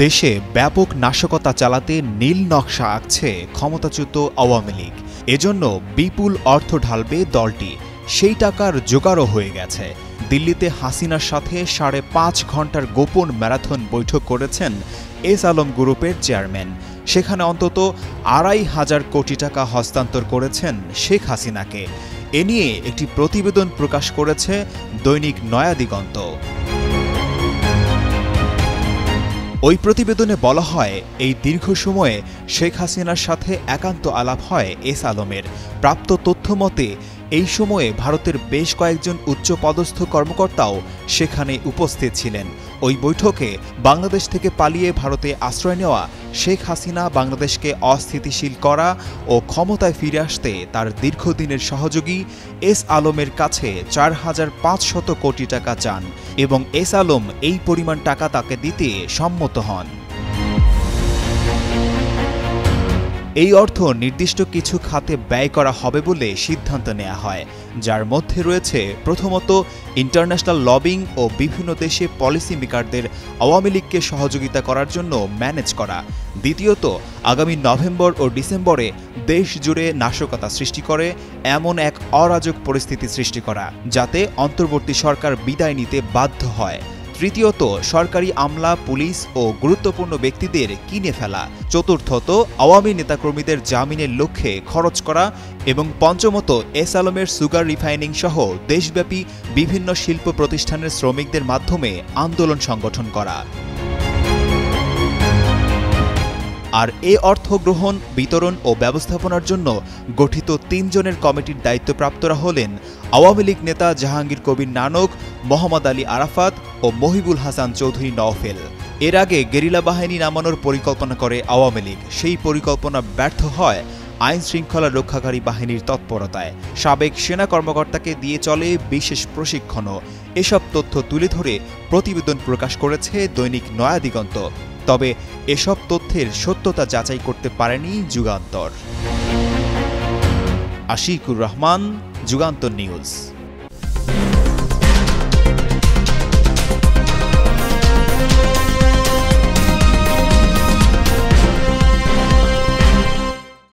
দেশে ব্যাপক নাশকতা চালাতে নীল নকশা আঁকছে ক্ষমতাচ্যুত আওয়ামী লীগ। এজন্য বিপুল অর্থ ঢালবে দলটি। সেই টাকার জোগাড়ও হয়ে গেছে। দিল্লিতে হাসিনার সাথে ৫.৫ ঘন্টার গোপন ম্যারাথন বৈঠক করেছেন এস আলম গ্রুপের চেয়ারম্যান। সেখানে অন্তত ২৫০০ কোটি টাকা হস্তান্তর করেছেন শেখ হাসিনাকে। এ নিয়ে একটি প্রতিবেদন প্রকাশ করেছে দৈনিক নয়া দিগন্ত। ওই প্রতিবেদনে বলা হয়, এই দীর্ঘ সময়ে শেখ হাসিনার সাথে একান্ত আলাপ হয় এস আলমের। প্রাপ্ত তথ্য মতে এই সময়ে ভারতের বেশ কয়েকজন উচ্চপদস্থ কর্মকর্তাও সেখানে উপস্থিত ছিলেন। ওই বৈঠকে বাংলাদেশ থেকে পালিয়ে ভারতে আশ্রয় নেওয়া শেখ হাসিনা বাংলাদেশকে অস্থিতিশীল করা ও ক্ষমতায় ফিরে আসতে তার দীর্ঘদিনের সহযোগী এস আলমের কাছে ৪৫০০ কোটি টাকা চান এবং এস আলম এই পরিমাণ টাকা তাকে দিতে সম্মত হন। এই অর্থ নির্দিষ্ট কিছু খাতে ব্যয় করা হবে বলে সিদ্ধান্ত নেওয়া হয়, যার মধ্যে রয়েছে প্রথমত ইন্টারন্যাশনাল লবিং ও বিভিন্ন দেশে পলিসি মেকারদের আওয়ামী লীগকে সহযোগিতা করার জন্য ম্যানেজ করা। দ্বিতীয়ত আগামী নভেম্বর ও ডিসেম্বরে দেশ জুড়ে নাশকতা সৃষ্টি করে এমন এক অরাজক পরিস্থিতি সৃষ্টি করা, যাতে অন্তর্বর্তী সরকার বিদায় নিতে বাধ্য হয়। তৃতীয়ত সরকারি আমলা, পুলিশ ও গুরুত্বপূর্ণ ব্যক্তিদের কিনে ফেলা। চতুর্থত আওয়ামী নেতাকর্মীদের জামিনের লক্ষ্যে খরচ করা এবং পঞ্চমত এস আলমের সুগার রিফাইনিং সহ দেশব্যাপী বিভিন্ন শিল্প প্রতিষ্ঠানের শ্রমিকদের মাধ্যমে আন্দোলন সংগঠন করা। আর এ অর্থ গ্রহণ, বিতরণ ও ব্যবস্থাপনার জন্য গঠিত ৩ জনের কমিটির দায়িত্বপ্রাপ্তরা হলেন আওয়ামী লীগ নেতা জাহাঙ্গীর কবির নানক, মোহাম্মদ আলী আরাফাত ও মহিবুল হাসান চৌধুরী নওফেল। এর আগে গেরিলা বাহিনী নামানোর পরিকল্পনা করে আওয়ামী লীগ। সেই পরিকল্পনা ব্যর্থ হয় আইন শৃঙ্খলা রক্ষাকারী বাহিনীর তৎপরতায়। সাবেক সেনা কর্মকর্তাকে দিয়ে চলে বিশেষ প্রশিক্ষণও। এসব তথ্য তুলে ধরে প্রতিবেদন প্রকাশ করেছে দৈনিক নয়া দিগন্ত। তবে এসব তথ্যের সত্যতা যাচাই করতে পারেনি যুগান্তর। আশিকুর রহমান, যুগান্তর নিউজ।